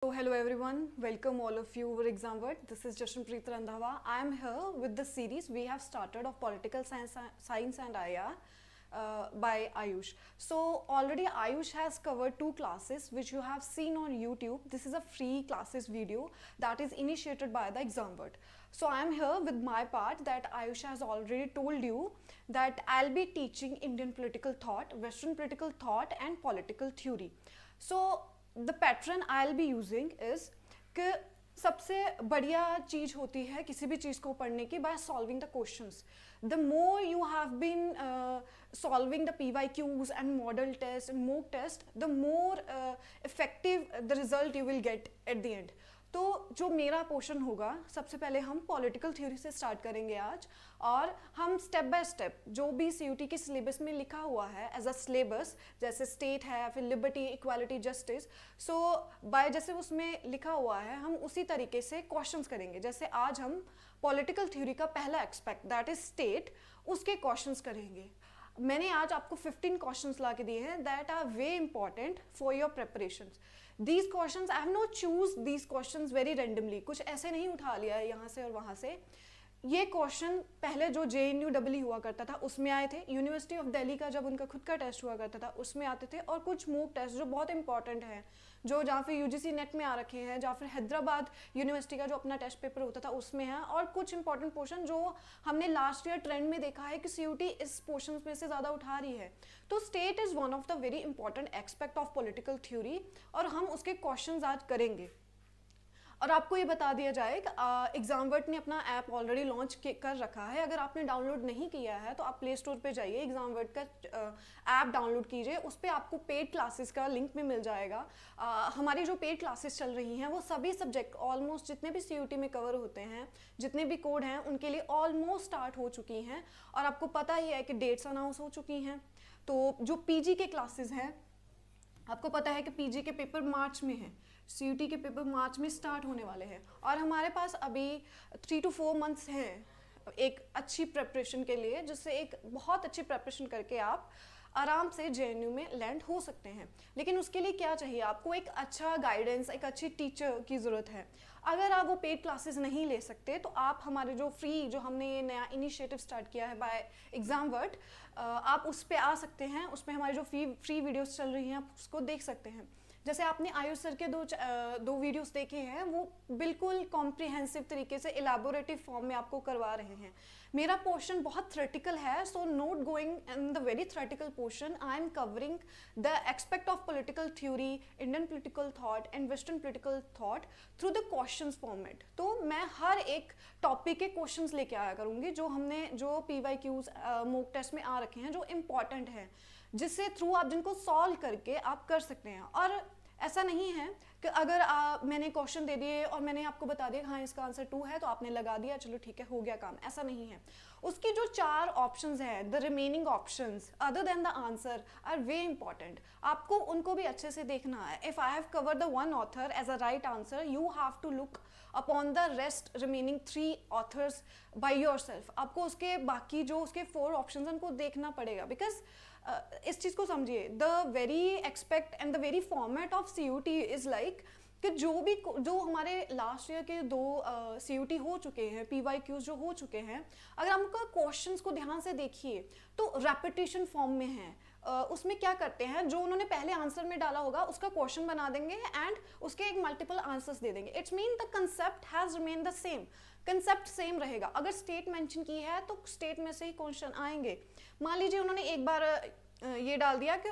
So hello everyone, welcome all of you over Exam World. This is Jashanpreet Randhawa. I am here with the series we have started of Political Science and IR by Ayush. So already Ayush has covered two classes which you have seen on YouTube. This is a free classes video that is initiated by the Exam World. So I am here with my part that Ayush has already told you that I'll be teaching Indian political thought, Western political thought and political theory. So the pattern I L be using is कि सबसे बढ़िया चीज़ होती है किसी भी चीज़ को पढ़ने की by solving the questions. The more you have been solving the PYQs and model test and mock test, the more effective the result you will get at the end. तो जो मेरा पोर्शन होगा, सबसे पहले हम पॉलिटिकल थ्योरी से start करेंगे आज, और हम स्टेप बाय स्टेप जो भी CUT के सिलेबस में लिखा हुआ है एज अ सिलेबस, जैसे स्टेट है, फिर लिबर्टी, इक्वालिटी, जस्टिस, सो बाय जैसे उसमें लिखा हुआ है हम उसी तरीके से क्वेश्चंस करेंगे. जैसे आज हम पॉलिटिकल थ्योरी का पहला एक्सपेक्ट दैट इज स्टेट, उसके क्वेश्चंस करेंगे. मैंने आज आपको 15 क्वेश्चंस ला के दिए हैं that are way important for your preparations. These questions I have not choose these questions very randomly, कुछ ऐसे नहीं उठा लिया है यहाँ से और वहाँ से. ये क्वेश्चन पहले जो JNUEE हुआ करता था उसमें आए थे, यूनिवर्सिटी ऑफ दिल्ली का जब उनका खुद का टेस्ट हुआ करता था उसमें आते थे, और कुछ मॉक टेस्ट जो बहुत इंपॉर्टेंट है जो जहाँ फिर UGC नेट में आ रखे हैं, जहाँ फिर हैदराबाद यूनिवर्सिटी का जो अपना टेस्ट पेपर होता था उसमें है, और कुछ इंपॉर्टेंट पोर्शन जो हमने लास्ट ईयर ट्रेंड में देखा है कि CUT इस पोर्शन में से ज़्यादा उठा रही है. तो state is one of the very important aspect of political theory, और हम उसके क्वेश्चन आज करेंगे. और आपको ये बता दिया जाए कि एग्जामवर्ट ने अपना ऐप ऑलरेडी लॉन्च कर रखा है. अगर आपने डाउनलोड नहीं किया है तो आप प्ले स्टोर पे जाइए, एग्जामवर्ट का ऐप डाउनलोड कीजिए. उस पर आपको पेड क्लासेस का लिंक भी मिल जाएगा. हमारी जो पेड क्लासेस चल रही हैं वो सभी सब्जेक्ट ऑलमोस्ट जितने भी CUT में कवर होते हैं, जितने भी कोड हैं उनके लिए ऑलमोस्ट स्टार्ट हो चुकी हैं. और आपको पता ही है कि डेट्स अनाउंस हो चुकी हैं. तो जो PG के क्लासेस हैं, आपको पता है कि PG के पेपर मार्च में हैं, CUT के पेपर मार्च में स्टार्ट होने वाले हैं, और हमारे पास अभी 3 to 4 मंथ्स हैं एक अच्छी प्रेपरेशन के लिए, जिससे एक बहुत अच्छी प्रेपरेशन करके आप आराम से JNU में लैंड हो सकते हैं. लेकिन उसके लिए क्या चाहिए आपको? एक अच्छा गाइडेंस, एक अच्छी टीचर की ज़रूरत है. अगर आप वो पेड क्लासेस नहीं ले सकते तो आप हमारे जो फ्री, जो हमने ये नया इनिशिएटिव स्टार्ट किया है बाय एग्जामवर्ट, आप उस पर आ सकते हैं. उस पर हमारी जो फ्री वीडियोस चल रही हैं आप उसको देख सकते हैं. जैसे आपने आयुष सर के दो वीडियोस देखे हैं, वो बिल्कुल कॉम्प्रिहेंसिव तरीके से इलाबोरेटिव फॉर्म में आपको करवा रहे हैं. मेरा पोर्शन बहुत थ्योरेटिकल है, so not going in the very theoretical portion. I am covering the expect of political theory, Indian political thought and western political thought through the questions format. तो मैं हर एक टॉपिक के क्वेश्चंस लेके आया करूँगी जो PYQs मॉक टेस्ट में आ रखे हैं, जो इम्पॉर्टेंट हैं, जिससे थ्रू आप जिनको सॉल्व करके आप कर सकते हैं. और ऐसा नहीं है कि अगर मैंने क्वेश्चन दे दिए और मैंने आपको बता दिया हाँ इसका आंसर 2 है तो आपने लगा दिया, चलो ठीक है हो गया काम. ऐसा नहीं है. उसकी जो 4 ऑप्शंस हैं, the remaining options other than the answer are way important. आपको उनको भी अच्छे से देखना है. If I have cover the one author as a right answer, you have to look upon the rest remaining 3 authors by yourself. आपको उसके बाकी जो उसके 4 ऑप्शंस हैं उनको देखना पड़ेगा. बिकॉज इस चीज़ को समझिए, the very expect and the very format of CUT is like कि जो हमारे लास्ट ईयर के 2 CUT हो चुके हैं, PYQs जो हो चुके हैं, अगर हम उनका क्वेश्चंस को ध्यान से देखिए तो रेपिटेशन फॉर्म में है. उसमें क्या करते हैं, जो उन्होंने पहले आंसर में डाला होगा उसका क्वेश्चन बना देंगे एंड उसके एक मल्टीपल आंसर्स दे देंगे. It's mean the concept has remain the same. Concept same रहेगा. अगर स्टेट मेंशन की है तो स्टेट में से ही क्वेश्चन आएंगे. मान लीजिए उन्होंने एक बार ये डाल दिया कि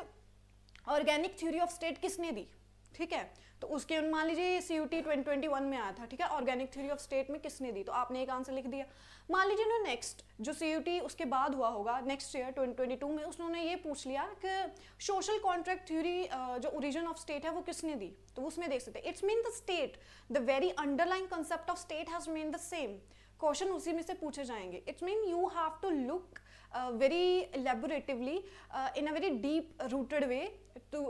ऑर्गेनिक थ्योरी ऑफ स्टेट किसने दी, ठीक है, तो उसके मान लीजिए CUT 2021 में आया था, ठीक है, ऑर्गेनिक थ्योरी ऑफ स्टेट में किसने दी, तो आपने एक आंसर लिख दिया. मान लीजिए ना नेक्स्ट जो CUT उसके बाद हुआ होगा नेक्स्ट ईयर 2022 में, उन्होंने ये पूछ लिया कि सोशल कॉन्ट्रैक्ट थ्योरी जो ओरिजिन ऑफ स्टेट है वो किसने दी, तो उसमें देख सकते हैं. It's mean the state, the very underlying concept of state has remain the same. Question उसी में से पूछे जाएंगे. It's mean you have to look very elaboratively in a very deep rooted way to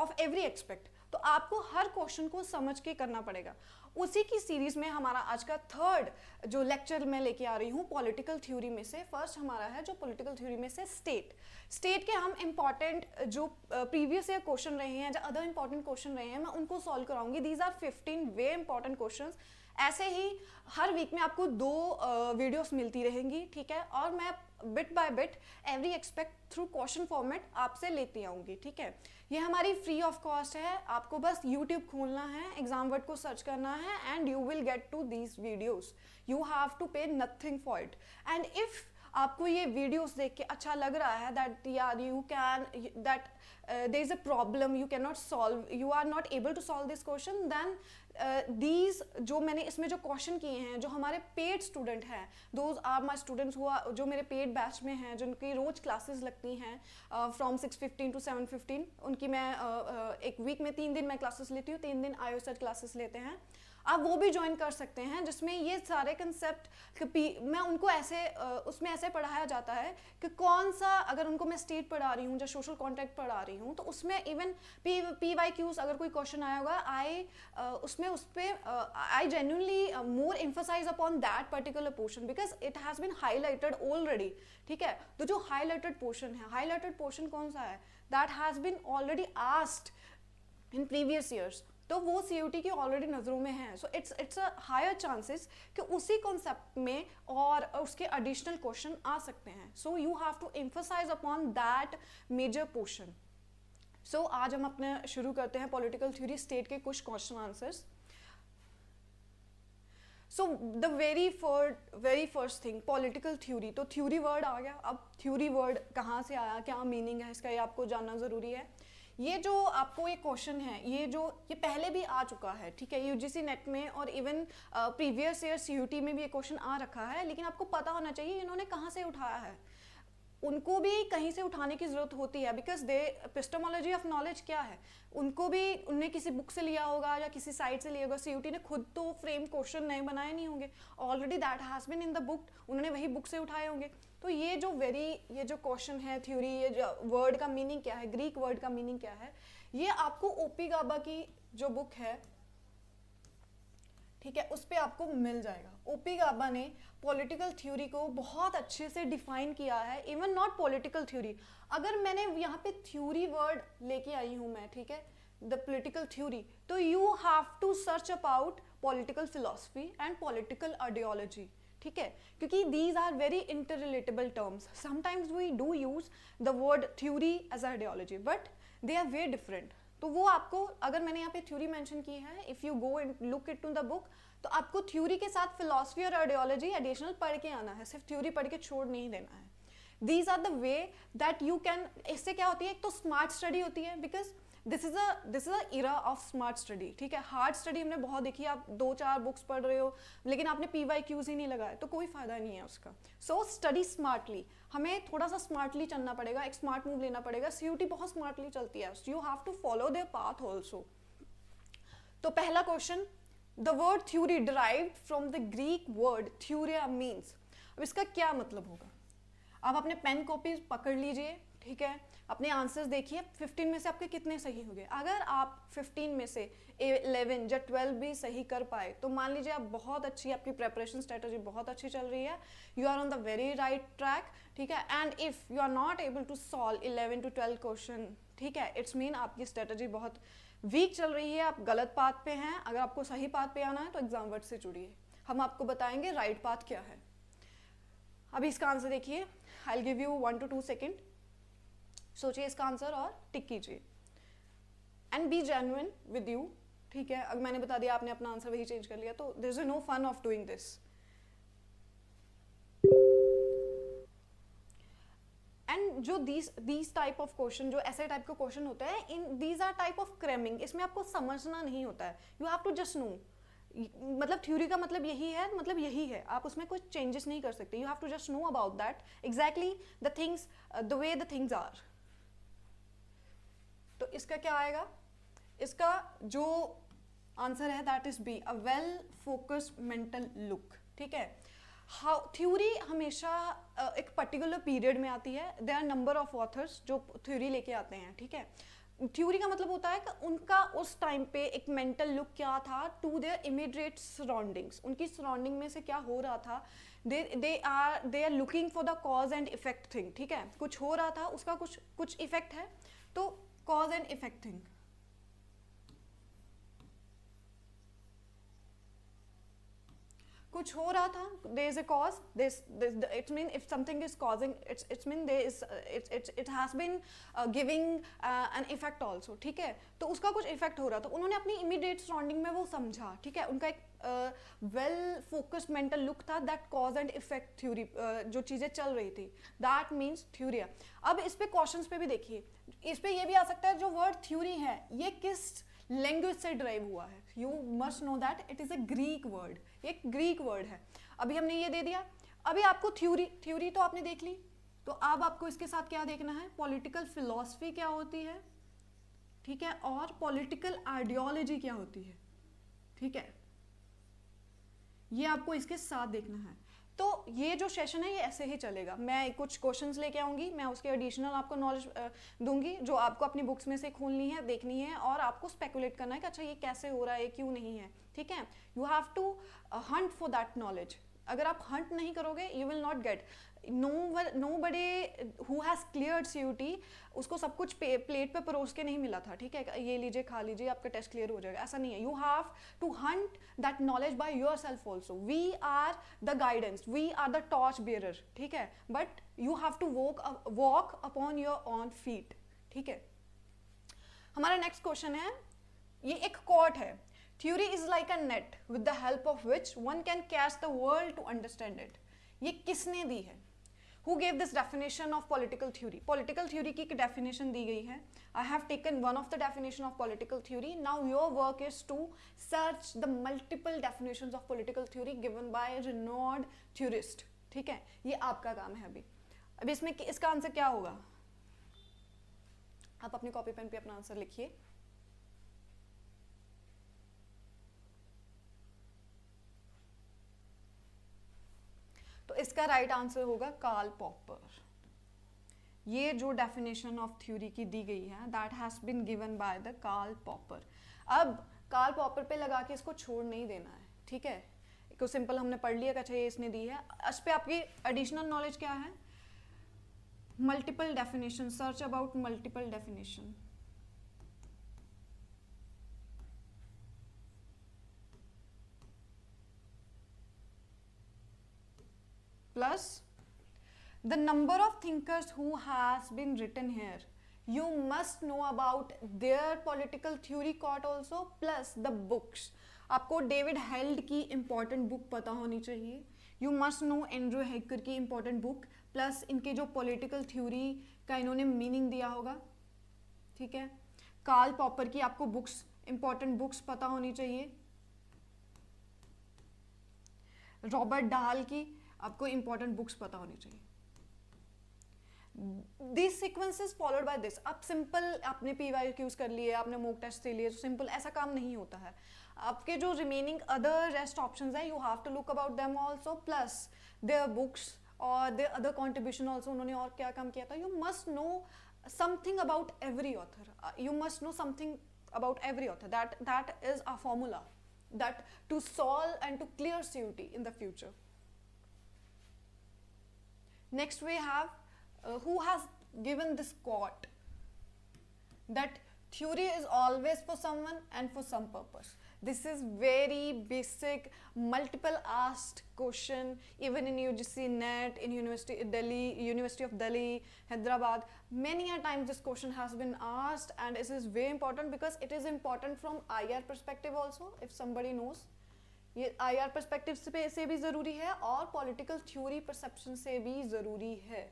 of every aspect. तो आपको हर question को समझ के करना पड़ेगा। उसी की सीरीज में हमारा आज का थर्ड जो लेक्चर मैं लेके आ रही हूँ पॉलिटिकल थ्योरी में से, फर्स्ट हमारा है जो पॉलिटिकल थ्योरी में से स्टेट के हम इंपॉर्टेंट जो प्रीवियस ईयर क्वेश्चन रहे हैं, जो अदर इंपॉर्टेंट क्वेश्चन रहे हैं, मैं उनको सॉल्व कराऊंगी। These are 15 way important questions. ऐसे ही हर वीक में आपको 2 वीडियोस मिलती रहेंगी, ठीक है, और मैं bit by bit every expect through question format आपसे लेती आऊँगी, ठीक है। ये हमारी फ्री ऑफ कॉस्ट है, आपको बस यूट्यूब खोलना है, एग्जाम वर्ड को सर्च करना है and you will get to these videos. You have to pay nothing for it. And if आपको ये वीडियोस देख के अच्छा लग रहा है दैट यार you can that there is a problem you can not solve, you are not able to solve this question, then these जो मैंने इसमें जो क्वेश्चन किए हैं, जो हमारे पेड स्टूडेंट हैं, दोज आर माई स्टूडेंट्स हुआ जो मेरे पेड बैच में हैं, जिनकी रोज क्लासेस लगती हैं फ्रॉम 6:15 to 7:15, उनकी मैं एक वीक में 3 दिन मैं क्लासेस लेती हूँ, 3 दिन IOSET क्लासेस लेते हैं। आप वो भी ज्वाइन कर सकते हैं, जिसमें ये सारे कंसेप्ट मैं उनको ऐसे उसमें ऐसे पढ़ाया जाता है कि कौन सा, अगर उनको मैं स्टेट पढ़ा रही हूँ या सोशल कॉन्ट्रैक्ट पढ़ा रही हूँ, तो उसमें इवन PYQs अगर कोई क्वेश्चन आया होगा, उसमें उस पर I genuinely more emphasise upon that particular portion because it has been highlighted already, ठीक है। तो जो हाईलाइटेड पोर्शन है, हाईलाइटेड पोर्शन कौन सा है, that has been already asked in previous years, तो वो CUT की ऑलरेडी नज़रों में है। So it's a higher chances कि उसी कॉन्सेप्ट में और उसके एडिशनल क्वेश्चन आ सकते हैं। So you have to emphasise upon that major portion. So आज हम अपने शुरू करते हैं पॉलिटिकल थ्योरी स्टेट के कुछ question answers. So the very first thing political theory, तो थ्योरी वर्ड आ गया। अब थ्योरी वर्ड कहाँ से आया, क्या मीनिंग है इसका, ये आपको जानना ज़रूरी है। ये जो आपको एक क्वेश्चन है, ये पहले भी आ चुका है, ठीक है, UGC नेट में और इवन प्रीवियस ईयर CUT में भी ये क्वेश्चन आ रखा है, लेकिन आपको पता होना चाहिए इन्होंने कहाँ से उठाया है। उनको भी कहीं से उठाने की ज़रूरत होती है because they epistemology of knowledge क्या है, उनको भी उनने किसी बुक से लिया होगा या किसी साइट से लिया होगा। CUT ने खुद तो फ्रेम क्वेश्चन नए बनाए नहीं होंगे, already that has been in the book, उन्होंने वही बुक से उठाए होंगे। तो ये जो क्वेश्चन है थ्योरी, ये जो वर्ड का मीनिंग क्या है, ग्रीक वर्ड का मीनिंग क्या है, ये आपको OP गाबा की जो बुक है, ठीक है, उस पर आपको मिल जाएगा। OP गाबा ने पॉलिटिकल थ्योरी को बहुत अच्छे से डिफाइन किया है। इवन नॉट पॉलिटिकल थ्योरी, अगर मैंने यहाँ पे थ्योरी वर्ड लेके आई हूँ मैं, ठीक है, द पॉलिटिकल थ्योरी, तो you have to search about political philosophy and political ideology, ठीक है, क्योंकि these are very interrelatable terms. Sometimes we do use the word theory as ideology but they are very different. तो वो आपको, अगर मैंने यहाँ पे थ्योरी मेंशन की है, if you go and look it to the book, तो आपको थ्योरी के साथ फिलॉसफी और आइडियोलॉजी एडिशनल पढ़ के आना है, सिर्फ थ्योरी पढ़ के छोड़ नहीं देना है। These are the way that you can, इससे क्या होती है, एक तो स्मार्ट स्टडी होती है because this is a era of smart study, ठीक है। हार्ड स्टडी हमने बहुत देखी, आप 2-4 बुक्स पढ़ रहे हो लेकिन आपने PYQs ही नहीं लगाए तो कोई फायदा नहीं है उसका। सो स्टडी स्मार्टली, हमें थोड़ा सा स्मार्टली चलना पड़ेगा, एक स्मार्ट मूव लेना पड़ेगा। CUT बहुत स्मार्टली चलती है, you have to follow their path also. तो पहला question, the word theory derived from the Greek word theoria means. अब इसका क्या मतलब होगा, आप अपने पेन कॉपी पकड़ लीजिए, ठीक है, अपने आंसर्स देखिए, 15 में से आपके कितने सही हो गए। अगर आप 15 में से 11 या 12 भी सही कर पाए तो मान लीजिए आप बहुत अच्छी, आपकी प्रेपरेशन स्ट्रेटजी बहुत अच्छी चल रही है, you are on the very right track, ठीक है। And if you are not able to solve 11 to 12 question, ठीक है, इट्स मीन आपकी स्ट्रेटजी बहुत वीक चल रही है, आप गलत पाथ पे हैं। अगर आपको सही पाथ पे आना है तो एग्जाम वर्ड से जुड़िए, हम आपको बताएंगे राइट पाथ क्या है। अभी इसका आंसर देखिए, I will give you 1 to 2 second, सोचिए इसका आंसर और टिक कीजिए and B genuine with you, ठीक है। अगर मैंने बता दिया आपने अपना आंसर वही चेंज कर लिया तो there is no fun of doing this. And जो दीज टाइप ऑफ क्वेश्चन, जो ऐसे टाइप का क्वेश्चन होता है, in these are type of cramming, इसमें आपको समझना नहीं होता है, you have to just know, मतलब थ्योरी का मतलब यही है, मतलब यही है, आप उसमें कुछ चेंजेस नहीं कर सकते, you have to just know about that exactly the things, the way the things are. तो इसका क्या आएगा, इसका जो आंसर है that is B, a well focused mental look, ठीक है। थ्योरी हमेशा एक पर्टिकुलर पीरियड में आती है, there are number of authors जो थ्योरी लेके आते हैं, ठीक है। थ्योरी का मतलब होता है कि उनका उस टाइम पे एक मेंटल लुक क्या था टू देयर इमीडिएट सराउंडिंग्स, उनकी सराउंडिंग में से क्या हो रहा था, they are looking for the cause and effect thing, ठीक है, कुछ हो रहा था उसका कुछ इफेक्ट है, तो कॉज एंड इफेक्ट थिंग। कुछ हो रहा था, there is a cause, it mean if something is causing, it's mean there is it has been giving an effect also, ठीक है, तो उसका कुछ इफेक्ट हो रहा था, उन्होंने अपनी इमीडिएट सराउंडिंग में वो समझा, ठीक है, उनका एक वेल फोकस्ड मेंटल लुक था, that cause and effect theory, जो चीजें चल रही थी, दैट मीन्स थ्योरी। अब इस पे क्वेश्चंस पे भी देखिए, इस पे ये भी आ सकता है जो वर्ड थ्योरी है ये किस लैंग्वेज से ड्राइव हुआ है, you must know that it is a Greek word, ये ग्रीक वर्ड है। अभी हमने ये दे दिया, अभी आपको थ्योरी तो आपने देख ली, तो अब आपको इसके साथ क्या देखना है, पॉलिटिकल फिलॉसफी क्या होती है, ठीक है, और पॉलिटिकल आइडियोलॉजी क्या होती है, ठीक है, ये आपको इसके साथ देखना है। तो ये जो सेशन है ये ऐसे ही चलेगा, मैं कुछ क्वेश्चंस लेके आऊंगी, मैं उसके एडिशनल आपको नॉलेज दूंगी जो आपको अपनी बुक्स में से खोलनी है, देखनी है, और आपको स्पेकुलेट करना है कि अच्छा ये कैसे हो रहा है, क्यों नहीं है, ठीक है, you have to hunt for that knowledge. अगर आप हंट नहीं करोगे you will not get, nobody who has cleared CUT, उसको सब कुछ प्लेट पे परोस के नहीं मिला था, ठीक है, ये लीजिए खा लीजिए आपका टेस्ट क्लियर हो जाएगा, ऐसा नहीं है, you have to hunt that knowledge by yourself also, we are the guidance, we are the torch bearer, ठीक है, but you have to walk upon your own feet, ठीक है। हमारा नेक्स्ट क्वेश्चन है, ये एक कोट है, theory is like a net with the help of which one can catch the world to understand it. ये किसने दी है? Who gave this definition of political theory? Political theory की definition दी गई है, I have taken one of the definition of political theory, now your work is to search the multiple definitions of political theory given by renowned theorist, ठीक है, ये आपका काम है। अभी इसमें इसका आंसर क्या होगा, आप अपनी कॉपी पेन पे अपना आंसर लिखिए। तो इसका राइट आंसर होगा कार्ल पॉपर। ये जो डेफिनेशन ऑफ थ्योरी की दी गई है that has been given by the Karl Popper. अब कार्ल पॉपर पे लगा के इसको छोड़ नहीं देना है, ठीक है, को सिंपल हमने पढ़ लिया कि अच्छा ये इसने दी है, इस पे आपकी एडिशनल नॉलेज क्या है, multiple definition, search about multiple definition, plus the number of thinkers who has been written here, you must know about their political theory quote also, plus the books। आपको डेविड हेल्ड की important book पता होनी चाहिए, you must no Andrew hacker की important book, plus इनके जो political theory का इन्होंने मीनिंग दिया होगा, ठीक है, कार्ल पॉपर की आपको बुक्स, इंपॉर्टेंट बुक्स पता होनी चाहिए, रॉबर्ट डाल की आपको इंपॉर्टेंट बुक्स पता होनी चाहिए। This sequences followed by this. अब सिंपल आपने PYQs कर लिए, आपने मॉक टेस्ट दे लिए, तो सिंपल ऐसा काम नहीं होता है। आपके जो रिमेनिंग अदर रेस्ट ऑप्शंस है, you have to look about them also, plus their books और देयर अदर कंट्रीब्यूशन आल्सो, उन्होंने और क्या काम किया था। You must know something about every author, you must know something about every author, that is a formula that to solve and to clear CUT in the future. Next we have who has given this quote that theory is always for someone and for some purpose. This is very basic, multiple asked question, even in UGC NET, in University of Delhi, Hyderabad. Many a times this question has been asked, and this is very important because it is important from IR perspective also, if somebody knows. ये IR perspective से भी ज़रूरी है और political theory perception से भी ज़रूरी है।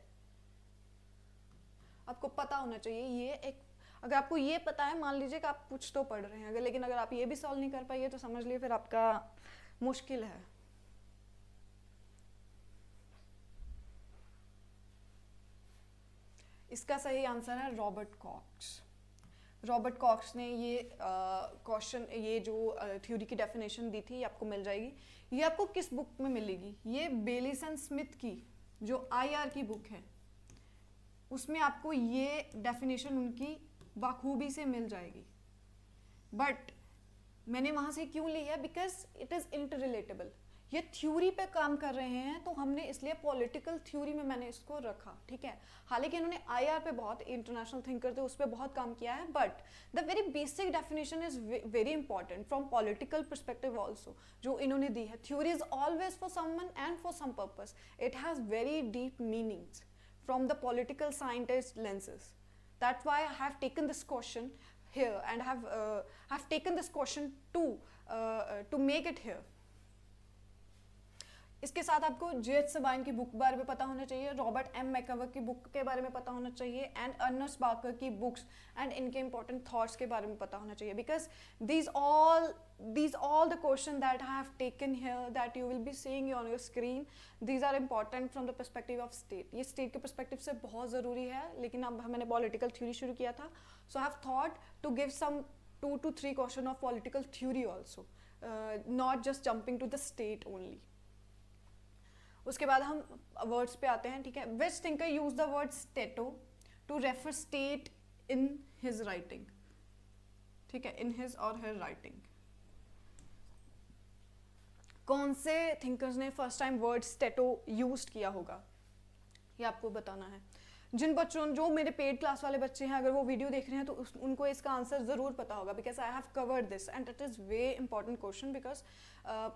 आपको पता होना चाहिए, ये एक, अगर आपको ये पता है, मान लीजिए कि आप कुछ तो पढ़ रहे हैं, अगर लेकिन अगर आप ये भी सॉल्व नहीं कर पाइए तो समझ लिए फिर आपका मुश्किल है। इसका सही आंसर है रॉबर्ट कॉक्स। रॉबर्ट कॉक्स ने ये क्वेश्चन, ये जो थ्योरी की डेफिनेशन दी थी, ये आपको मिल जाएगी। ये आपको किस बुक में मिलेगी, ये बेलिसन स्मिथ की जो IR की बुक है, उसमें आपको ये डेफिनेशन उनकी बखूबी से मिल जाएगी, बट मैंने वहाँ से क्यों ली है? Because it is interrelatable. ये थ्योरी पे काम कर रहे हैं तो हमने इसलिए पॉलिटिकल थ्योरी में मैंने इसको रखा, ठीक है। हालांकि इन्होंने आईआर पे बहुत, इंटरनेशनल थिंकर थे उस पर बहुत काम किया है, but the very basic definition is very important from political perspective also, जो इन्होंने दी है। Theory is always for someone and for some purpose, it has very deep meanings from the political scientist lenses. That's why I have taken this question here and have taken this question to make it here. इसके साथ आपको JH. Sabine की book बारे में पता होना चाहिए, Robert M MacIver की बुक के बारे में पता होना चाहिए, एंड अर्नेस्ट बाकर की बुक्स एंड इनके इंपॉर्टेंट थॉट्स के बारे में पता होना चाहिए, because these all the question that I have taken here that you will be seeing on your screen, these are important from the perspective of state. ये state के perspective से बहुत ज़रूरी है, लेकिन अब मैंने political theory शुरू किया था, so I have thought to give some 2 to 3 question of political theory also, not just jumping to the state only. उसके बाद हम वर्ड्स पे आते हैं, ठीक है। Which thinker use the word stato to refer state in his writing, ठीक है, इन हिज और हर राइटिंग। कौन से थिंकर्स ने फर्स्ट टाइम वर्ड स्टेटो यूज किया होगा, ये आपको बताना है। जिन बच्चों, जो मेरे पेड क्लास वाले बच्चे हैं, अगर वो वीडियो देख रहे हैं तो उनको इसका आंसर ज़रूर पता होगा, because I have covered this and it is way important question, because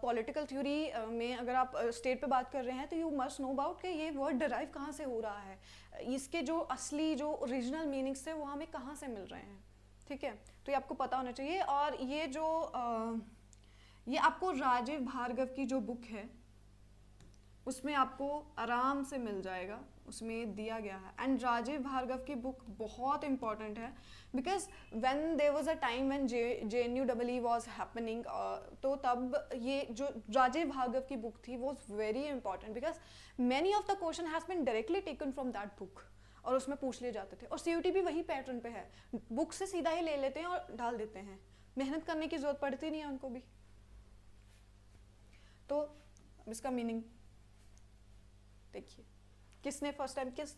political theory में अगर आप स्टेट पे बात कर रहे हैं तो यू मस्ट नो अबाउट कि ये वर्ड डराइव कहाँ से हो रहा है, इसके जो असली जो ओरिजिनल मीनिंग्स थे वो हमें कहाँ से मिल रहे हैं, ठीक है। तो ये आपको पता होना चाहिए। और ये जो ये आपको राजीव भार्गव की जो बुक है उसमें आपको आराम से मिल जाएगा, उसमें दिया गया है। एंड राजीव भार्गव की बुक बहुत इंपॉर्टेंट है, because when there was a time when JNU was happening, तो तब ये जो राजीव भार्गव की बुक थी was very important, because many of the question has been directly taken from that book, और उसमें पूछ लिए जाते थे। और CUT भी वही पैटर्न पे है, बुक से सीधा ही ले लेते हैं और डाल देते हैं, मेहनत करने की जरूरत पड़ती नहीं है उनको भी। तो इसका मीनिंग देखिए, किसने फर्स्ट टाइम, किस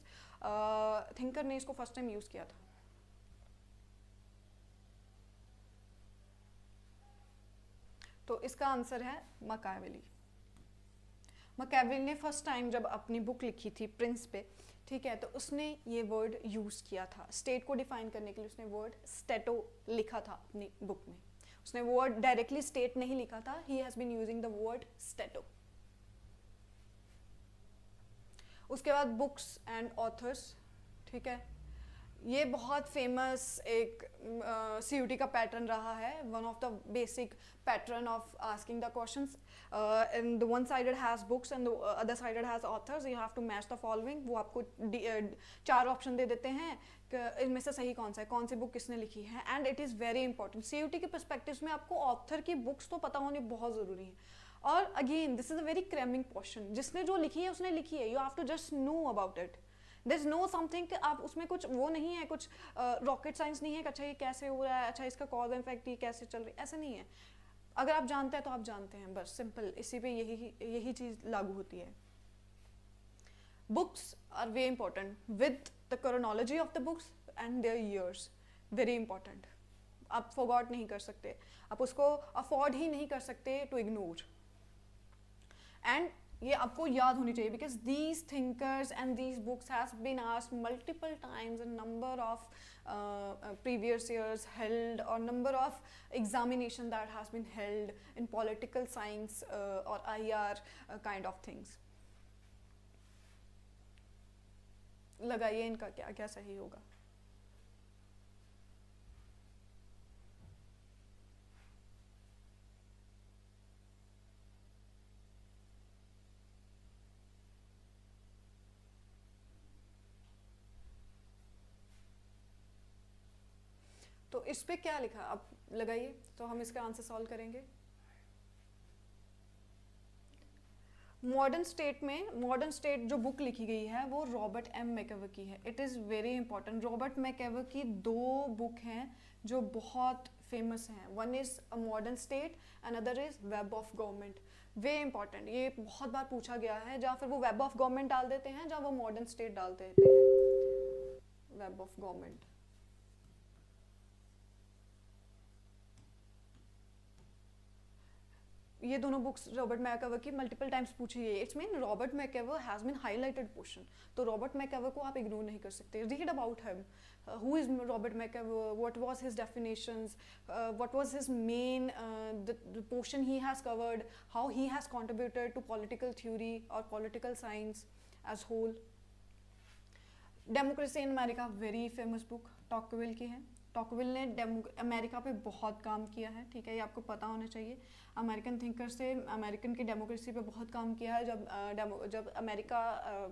थिंकर ने इसको फर्स्ट टाइम यूज किया था। तो इसका आंसर है मैकियावेली। मैकियावेली ने फर्स्ट टाइम जब अपनी बुक लिखी थी प्रिंस पे, ठीक है, तो उसने ये वर्ड यूज किया था स्टेट को डिफाइन करने के लिए। उसने वर्ड स्टेटो लिखा था अपनी बुक में, उसने वर्ड डायरेक्टली स्टेट नहीं लिखा था, he has been using the word stato. उसके बाद बुक्स एंड ऑथर्स, ठीक है, ये बहुत फेमस एक CUT का पैटर्न रहा है, one of the basic pattern of asking the questions. And the one sided has books and the other sided has authors, you have to match the following. वो आपको 4 ऑप्शन दे देते हैं कि इनमें से सही कौन सा है, कौन सी बुक किसने लिखी है। And it is very important, CUT के पर्सपेक्टिव में आपको ऑथर की बुक्स तो पता होनी बहुत ज़रूरी है। और again this is a very cramming question, जिसने जो लिखी है उसने लिखी है, you have to just know about it. There is no something कि आप उसमें कुछ वो नहीं है, कुछ रॉकेट साइंस नहीं है कि अच्छा ये कैसे हो रहा है, अच्छा इसका कॉज एंड इफेक्ट ये कैसे चल रही है, ऐसा नहीं है। अगर आप जानते हैं तो आप जानते हैं, बस सिंपल, इसी पे यही चीज़ लागू होती है। Books are very important with the chronology of the books and their years, very important. आप फॉरगॉट नहीं कर सकते, आप उसको अफोर्ड ही नहीं कर सकते टू इग्नोर। एंड ये आपको याद होनी चाहिए, because these thinkers and these books has been asked multiple times in number of previous years held, or number of examination that has been held in political science or IR kind of things. लगाइए इनका क्या क्या सही होगा। तो इस पे क्या लिखा आप लगाइए, तो हम इसका आंसर सॉल्व करेंगे। मॉडर्न स्टेट में, मॉडर्न स्टेट जो बुक लिखी गई है वो रॉबर्ट एम मैकवर की है। It is very important. Robert MacIver की 2 बुक हैं जो बहुत फेमस हैं, one is a modern state, another is web of government. वे इंपॉर्टेंट, ये बहुत बार पूछा गया है, जहाँ फिर वो वेब ऑफ गवर्नमेंट डाल देते हैं, जहाँ वो मॉडर्न स्टेट डाल देते हैं, वेब ऑफ गवर्नमेंट। ये दोनों बुक्स रॉबर्ट मैकएवर की मल्टीपल टाइम्स पूछी गई है. It's mean Robert MacIver has been highlighted portion. तो रॉबर्ट मैकएवर को आप इग्नोर नहीं कर सकते. Read about him. Who is Robert McEver? What was his definitions? What was his main the portion he has covered? How he has contributed to political theory or political science as whole? Democracy in America very famous book Tocqueville की है. टॉकविल ने America पे बहुत काम किया है. ठीक है, ये आपको पता होना चाहिए. अमेरिकन थिंकर से अमेरिकन की डेमोक्रेसी पे बहुत काम किया है. जब America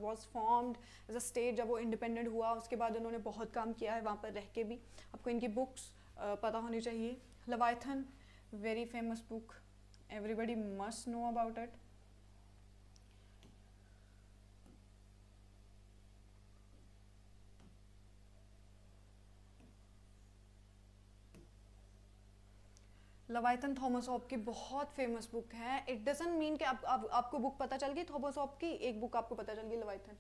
was formed as a state, जब वो इंडिपेंडेंट हुआ, उसके बाद उन्होंने बहुत काम किया है वहाँ पर रह के भी. आपको इनकी बुक्स पता होनी चाहिए. Leviathan very famous book, everybody must know about it. Leviathan Thomas Hobbes की बहुत फेमस बुक है. इट डजंट मीन कि आपको बुक पता चल गई थॉमस हॉब की, एक बुक आपको पता चल गई लवाइथन.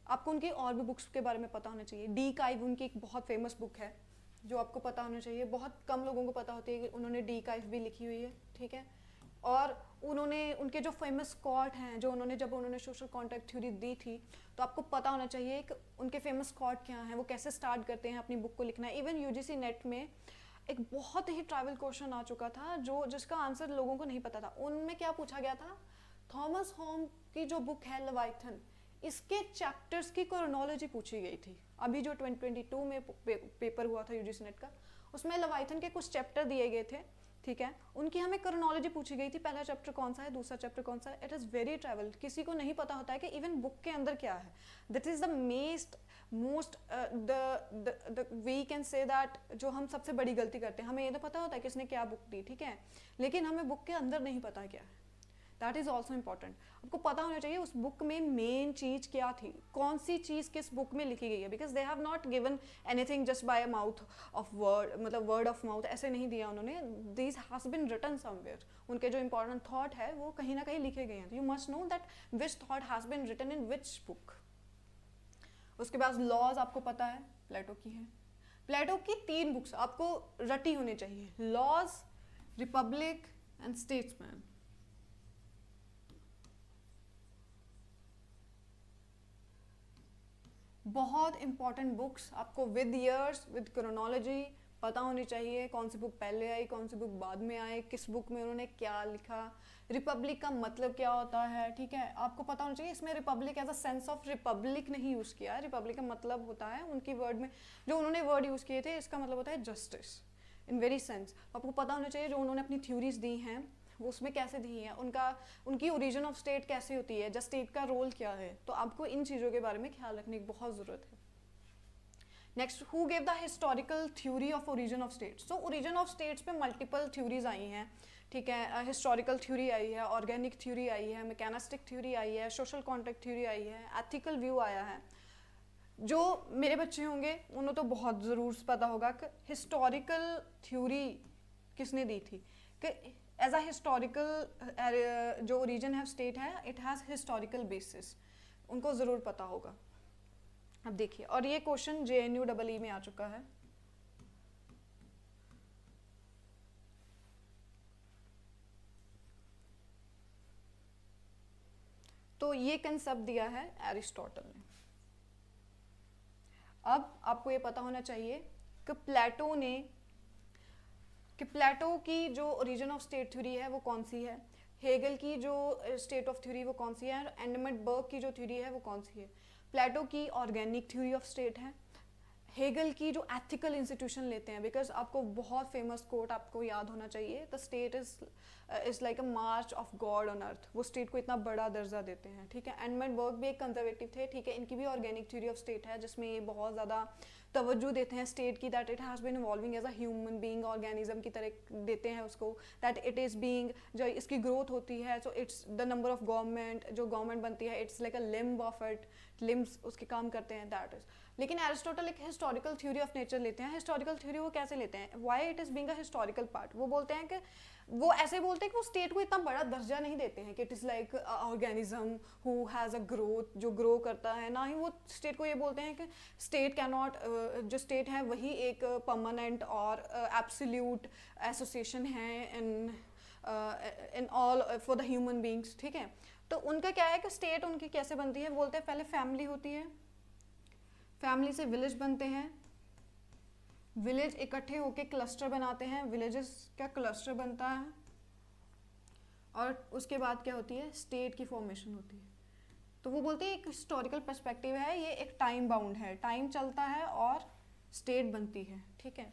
आपको उनकी और भी बुक्स के बारे में पता होना चाहिए. डी काइव उनकी एक बहुत फेमस बुक है जो आपको पता होना चाहिए. बहुत कम लोगों को पता होती है कि उन्होंने डी काइव भी लिखी हुई है. ठीक है, और उन्होंने उनके जो फेमस कॉट हैं, जो जब उन्होंने सोशल कॉन्ट्रैक्ट थ्योरी दी थी, तो आपको पता होना चाहिए कि उनके फेमस कॉट क्या हैं, वो कैसे स्टार्ट करते हैं अपनी बुक को लिखना. इवन यूजीसी नेट में एक बहुत ही ट्राइवल क्वेश्चन आ चुका था जिसका आंसर लोगों को नहीं पता था. उनमें क्या पूछा गया था, थॉमस होम की जो बुक है लवाइथन, इसके चैप्टर्स की क्रोनोलॉजी पूछी गई थी. अभी जो 2022 में पेपर हुआ था यूजीसी नेट का, उसमें लवाइथन के कुछ चैप्टर दिए गए थे. ठीक है, उनकी हमें क्रोनोलॉजी पूछी गई थी. पहला चैप्टर कौन सा है, दूसरा चैप्टर कौन सा है. It is very trivial. किसी को नहीं पता होता है कि इवन बुक के अंदर क्या है. That is the most we can say that जो हम सबसे बड़ी गलती करते हैं. हमें ये तो पता होता है कि इसने क्या बुक दी, ठीक है, लेकिन हमें बुक के अंदर नहीं पता क्या है. That is also important. आपको पता होना चाहिए उस बुक में मेन चीज़ क्या थी, कौन सी चीज़ किस बुक में लिखी गई है. Because they have not given anything just by mouth of word, मतलब वर्ड ऑफ माउथ ऐसे नहीं दिया उन्होंने. This has been written somewhere. उनके जो इंपॉर्टेंट थॉट है वो कहीं ना कहीं लिखे गए हैं. You must know that which thought has been written in which book. उसके बाद लॉज आपको पता है प्लेटो की है. प्लेटो की 3 बुक्स आपको रटी होनी चाहिए, लॉज, रिपब्लिक एंड स्टेट्समैन. बहुत इंपॉर्टेंट बुक्स, आपको विद ईयर्स विद क्रोनोलॉजी पता होनी चाहिए. कौन सी बुक पहले आई, कौन सी बुक बाद में आई, किस बुक में उन्होंने क्या लिखा, रिपब्लिक का मतलब क्या होता है. ठीक है, आपको पता होना चाहिए. इसमें republic as a sense of republic नहीं यूज़ किया है. रिपब्लिक का मतलब होता है उनकी वर्ड में जो उन्होंने वर्ड यूज़ किए थे, इसका मतलब होता है जस्टिस इन वेरी सेंस. आपको पता होना चाहिए जो उन्होंने अपनी थ्योरीज दी हैं वो उसमें कैसे दी है, उनकी ओरिजिन ऑफ स्टेट कैसे होती है, जस्ट स्टेट का रोल क्या है. तो आपको इन चीज़ों के बारे में ख्याल रखने की बहुत ज़रूरत है. Next, who gave the historical theory of origin of states. तो ओरिजिन ऑफ स्टेट्स पे मल्टीपल थ्योरीज आई हैं. ठीक है, हिस्टोरिकल थ्योरी आई है, ऑर्गेनिक थ्योरी आई है, मैकेनिस्टिक थ्योरी आई है, सोशल कॉन्ट्रैक्ट थ्योरी आई है, एथिकल व्यू आया है. जो मेरे बच्चे होंगे उन्हें तो बहुत ज़रूर पता होगा कि हिस्टोरिकल थ्योरी किसने दी थी. कि एज अ हिस्टोरिकल जो ओरिजिन है स्टेट है, इट हैज़ हिस्टोरिकल बेसिस. उनको ज़रूर पता होगा. अब देखिए, और ये क्वेश्चन JNU में आ चुका है. तो ये कंसेप्ट दिया है एरिस्टोटल ने. अब आपको ये पता होना चाहिए कि प्लेटो की जो ओरिजिन ऑफ स्टेट थ्योरी है वो कौन सी है, हेगल की जो स्टेट ऑफ थ्योरी वो कौन सी है, एडमंड बर्ग की जो थ्योरी है वो कौन सी है. प्लेटो की ऑर्गेनिक थ्योरी ऑफ स्टेट है. हेगल की जो एथिकल इंस्टीट्यूशन लेते हैं, बिकॉज आपको बहुत फेमस कोट आपको याद होना चाहिए, the state is like a March of God on earth. वो स्टेट को इतना बड़ा दर्जा देते हैं. ठीक है, एडमंड बर्ग भी एक कंजर्वेटिव थे. ठीक है, इनकी भी ऑर्गेनिक थ्योरी ऑफ स्टेट है जिसमें ये बहुत ज़्यादा तवज्जो देते हैं स्टेट की, that it has been evolving as a human being, organism की तरह देते हैं उसको. दैट इट इज़ बीइंग, जो इसकी ग्रोथ होती है, so it's the number of government, जो गवर्नमेंट बनती है, it's like a limb of it, limbs उसके काम करते हैं, दैट इज़. लेकिन एरिस्टोटल एक हिस्टोरिकल थ्योरी ऑफ नेचर लेते हैं. हिस्टोरिकल थ्योरी वो कैसे लेते हैं, why it is being a historical part. वो बोलते हैं कि वो ऐसे बोलते हैं कि वो स्टेट को इतना बड़ा दर्जा नहीं देते हैं कि it is like organism who has a growth, जो ग्रो करता है. ना ही वो स्टेट को ये बोलते हैं कि स्टेट कैन नॉट, जो स्टेट है वही एक परमानेंट और एब्सोल्यूट एसोसिएशन है in in all for the human beings, ठीक है। तो उनका क्या है कि स्टेट उनकी कैसे बनती है, बोलते हैं पहले फैमिली होती है, फैमिली से विलेज बनते हैं, विलेज इकट्ठे होके क्लस्टर बनाते हैं, विलेजेस का क्लस्टर बनता है, और उसके बाद क्या होती है, स्टेट की फॉर्मेशन होती है। तो वो बोलते हैं एक हिस्टोरिकल पर्सपेक्टिव है, ये एक टाइम बाउंड है, टाइम चलता है और स्टेट बनती है, ठीक है।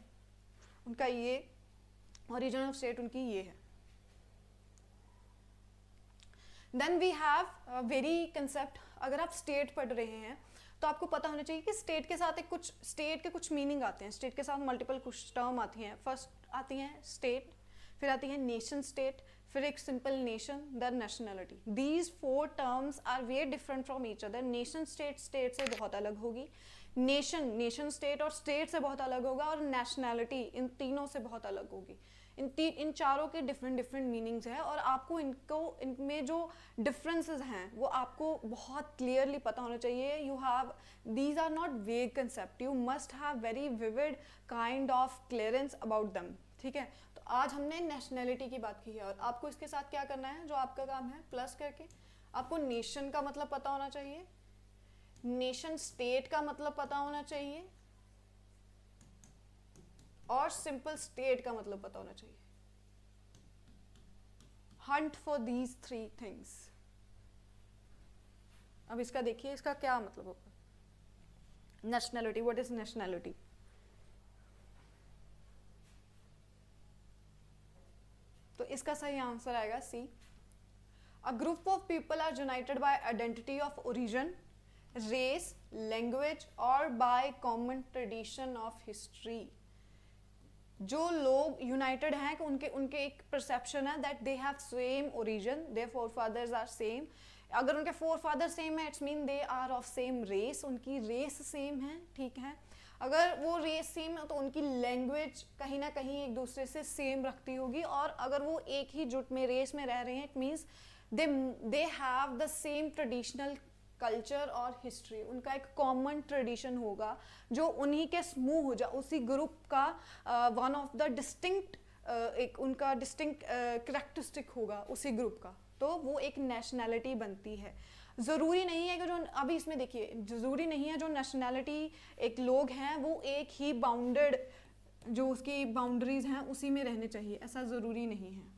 उनका ये ओरिजिन ऑफ स्टेट उनकी ये है। Then we have very concept, अगर आप स्टेट पढ़ रहे हैं तो आपको पता होना चाहिए कि स्टेट के साथ एक कुछ स्टेट के कुछ मीनिंग आते हैं, स्टेट के साथ मल्टीपल कुछ टर्म आती हैं। फर्स्ट आती हैं स्टेट, फिर आती है नेशन स्टेट, फिर एक simple nation, then nationality. These 4 terms are very different from each other. Nation state state से बहुत अलग होगी, नेशन स्टेट और स्टेट से बहुत अलग होगा, और नेशनैलिटी इन तीनों से बहुत अलग होगी। इन चारों के डिफरेंट मीनिंग्स हैं, और आपको इनमें जो डिफरेंसेस हैं वो आपको बहुत क्लियरली पता होना चाहिए। You have, these are not vague concept, you must have very vivid kind of clearance about them, ठीक है। तो आज हमने नेशनैलिटी की बात की है, और आपको इसके साथ क्या करना है, जो आपका काम है प्लस करके आपको नेशन का मतलब पता होना चाहिए, नेशन स्टेट का मतलब पता होना चाहिए, और सिंपल स्टेट का मतलब पता होना चाहिए। Hunt for these 3 things. अब इसका देखिए, इसका क्या मतलब होगा, नेशनैलिटी, व्हाट इज नेशनैलिटी। तो इसका सही आंसर आएगा C. A group of people are united by identity of origin, race, language और by common tradition of history. जो लोग यूनाइटेड हैं कि उनके एक परसेप्शन है that they have same origin, their forefathers are same. अगर उनके फोरफादर सेम है, it's mean they are of same race, उनकी रेस सेम है, ठीक है। अगर वो रेस सेम है तो उनकी लैंग्वेज कहीं ना कहीं एक दूसरे से सेम रखती होगी, और अगर वो एक ही जुट में रेस में रह रहे हैं, it means they have the same traditional culture और हिस्ट्री। उनका एक कॉमन ट्रेडिशन होगा जो उन्हीं के समूह हो जाए, उसी ग्रुप का वन ऑफ द डिस्टिंक्ट, एक उनका डिस्टिंक्ट करेक्टरिस्टिक होगा उसी ग्रुप का, तो वो एक नेशनैलिटी बनती है। ज़रूरी नहीं है कि जो अभी इसमें देखिए, ज़रूरी नहीं है जो नेशनैलिटी एक लोग हैं वो एक ही बाउंडेड, जो उसकी बाउंड्रीज हैं उसी में रहने चाहिए, ऐसा ज़रूरी नहीं है,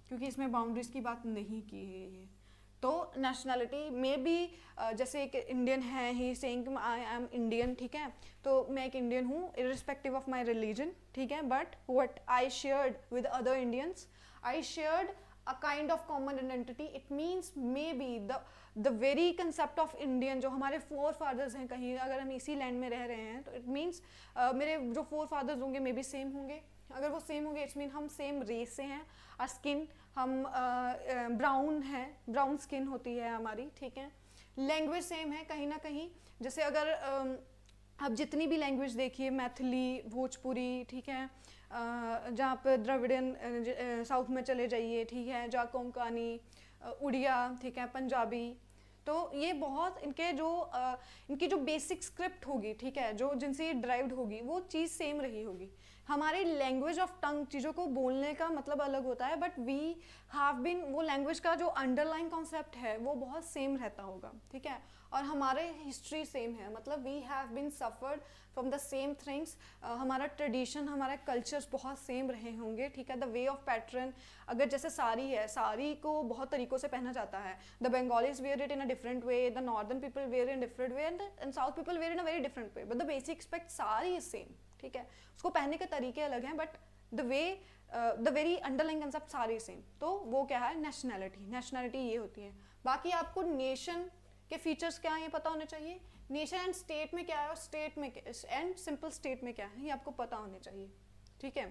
क्योंकि इसमें बाउंड्रीज की बात नहीं की है। तो नेशनैलिटी में भी जैसे एक इंडियन है, he saying I am Indian, ठीक है, तो मैं एक इंडियन हूँ इररिस्पेक्टिव ऑफ माई रिलीजन, ठीक है, but what I shared with other Indians, I shared a kind of common identity. It means may be the very concept of Indian, जो हमारे फोर फादर्स हैं, कहीं अगर हम इसी लैंड में रह रहे हैं तो इट मीन्स मेरे जो फोर फादर्स होंगे मे बी सेम होंगे। अगर वो सेम होंगे इट्स मीन हम सेम रेस से हैं, और स्किन हम ब्राउन है, ब्राउन स्किन होती है हमारी, ठीक है। लैंग्वेज सेम है कहीं ना कहीं, जैसे अगर आप जितनी भी लैंग्वेज देखिए, मैथिली, भोजपुरी, ठीक है, जहाँ पर द्रविडियन साउथ में चले जाइए, ठीक है, जहाँ कोंकणी, उड़िया, ठीक है, पंजाबी, तो ये बहुत इनकी जो बेसिक स्क्रिप्ट होगी, ठीक है, जो जिनसे ये ड्राइव्ड होगी, वो चीज़ सेम रही होगी। हमारी लैंग्वेज ऑफ टंग, चीज़ों को बोलने का मतलब अलग होता है, बट वी हैव बीन, वो लैंग्वेज का जो अंडरलाइन कॉन्सेप्ट है वो बहुत सेम रहता होगा, ठीक है। और हमारे हिस्ट्री सेम है, मतलब we have been suffered from the same things. हमारा ट्रेडिशन, हमारा कल्चर्स बहुत सेम रहे होंगे, ठीक है। द वे ऑफ पैटर्न, अगर जैसे साड़ी है, साड़ी को बहुत तरीक़ों से पहना जाता है। The Bengalis wear it in a different way, the northern people wear in different way, and south people wear in a very different way, but the basic expect sari is same, ठीक है। उसको पहनने के तरीके अलग हैं, but the way, the very underline concept sari same. तो वो क्या है, नेशनैलिटी। नेशनैलिटी ये होती है। बाकी आपको नेशन के फीचर्स क्या है ये पता होने चाहिए, नेशन एंड स्टेट में क्या है, और स्टेट में एंड सिंपल स्टेट में क्या है, ये आपको पता होने चाहिए, ठीक है।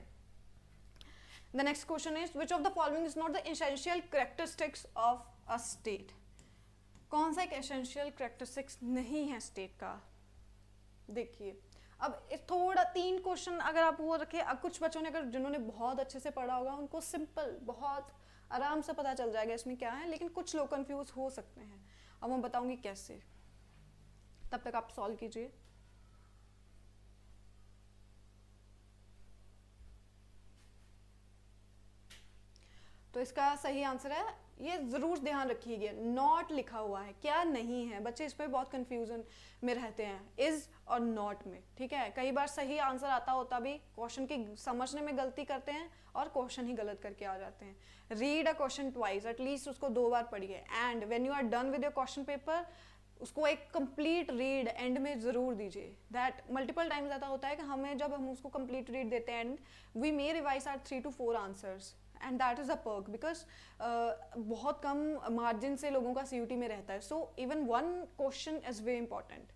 The next question is which of the following is not the essential characteristics of a state. कौन सा एक एसेंशियल कैरेक्टरिस्टिक्स नहीं है स्टेट का। देखिए, अब थोड़ा 3 क्वेश्चन अगर आप वो रखे, कुछ बच्चों ने, अगर जिन्होंने बहुत अच्छे से पढ़ा होगा उनको सिंपल बहुत आराम से पता चल जाएगा इसमें क्या है, लेकिन कुछ लोग कंफ्यूज हो सकते हैं। अब मैं बताऊंगी कैसे, तब तक आप सॉल्व कीजिए। तो इसका सही आंसर है, ये ज़रूर ध्यान रखिएगा, नॉट लिखा हुआ है, क्या नहीं है। बच्चे इस पर बहुत कंफ्यूजन में रहते हैं, इज़ और नॉट में, ठीक है। कई बार सही आंसर आता होता भी क्वेश्चन की समझने में गलती करते हैं और क्वेश्चन ही गलत करके आ जाते हैं। Read a question twice, at least उसको 2 बार पढ़िए, and when you are done with your question paper उसको एक कंप्लीट रीड एंड में ज़रूर दीजिए। दैट मल्टीपल टाइम्स ऐसा होता है कि हमें जब हम उसको कंप्लीट रीड देते हैं and we may revise are 3 to 4 answers, and that is a perk, because बहुत कम मार्जिन से लोगों का CUT में रहता है। So even one question is very important.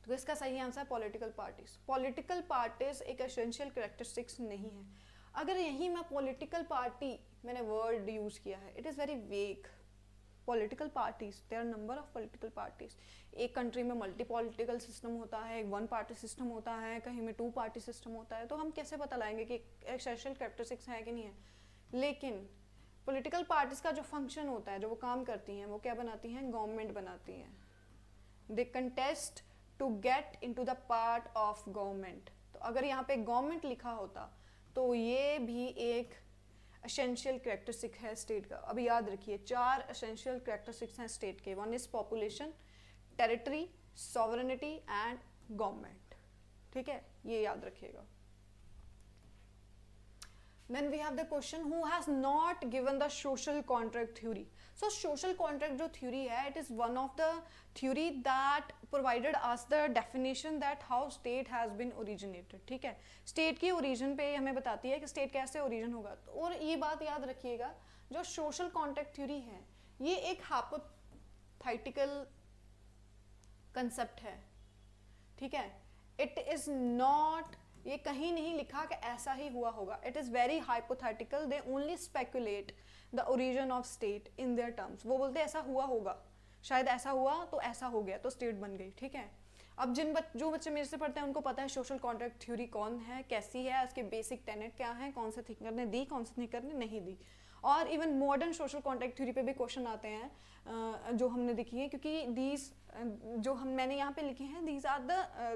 तो इसका सही आंसर है पॉलिटिकल पार्टीज। पॉलिटिकल पार्टीज एक एसेंशियल कैरेक्टरिस्टिक्स नहीं है। अगर यही मैं पॉलिटिकल पार्टी मैंने वर्ड यूज़ किया है, it is very vague. Political parties, there are number of political parties. एक कंट्री में मल्टी पॉलिटिकल सिस्टम होता है, एक 1 पार्टी सिस्टम होता है, कहीं में 2 पार्टी सिस्टम होता है। तो हम कैसे पता लगाएंगे कि एसेंशियल कैरेक्टरिस्टिक्स है कि नहीं है। लेकिन पॉलिटिकल पार्टीज का जो फंक्शन होता है, जो वो काम करती हैं, वो क्या बनाती हैं, गवर्नमेंट बनाती हैं। They contest to get into the part of government. तो अगर यहाँ पे गवर्नमेंट लिखा होता तो ये भी एक एसेंशियल कैरेक्टरिस्टिक है स्टेट का। अभी याद रखिए 4 एसेंशियल कैरेक्टरिस्टिक्स हैं स्टेट के। 1 is population, territory, sovereignty and government, ठीक है, ये याद रखिएगा। Then we have the question, who has not given the social contract theory? So social contract जो theory है, it is one of the theory that provided us the definition that how state has been originated, ठीक है। state की origin पे हमें बताती है कि state कैसे origin होगा। और ये बात याद रखिएगा, जो social contract theory है ये एक hypothetical concept है, ठीक है। it is not, ये कहीं नहीं लिखा कि ऐसा ही हुआ होगा। It is very hypothetical, they only speculate the origin of state in their terms. वो बोलते ऐसा हुआ होगा, शायद ऐसा हुआ तो ऐसा हो गया तो स्टेट बन गई, ठीक है। अब जो बच्चे मेरे से पढ़ते हैं उनको पता है सोशल कॉन्ट्रैक्ट थ्योरी कौन है, कैसी है, उसके बेसिक टेनेट क्या हैं, कौन से थिंकर ने दी, कौन से थिंकर ने नहीं दी। और even modern social contract theory पे भी क्वेश्चन आते हैं जो हमने देखी है, क्योंकि दीज जो मैंने यहाँ पे लिखे हैं, these are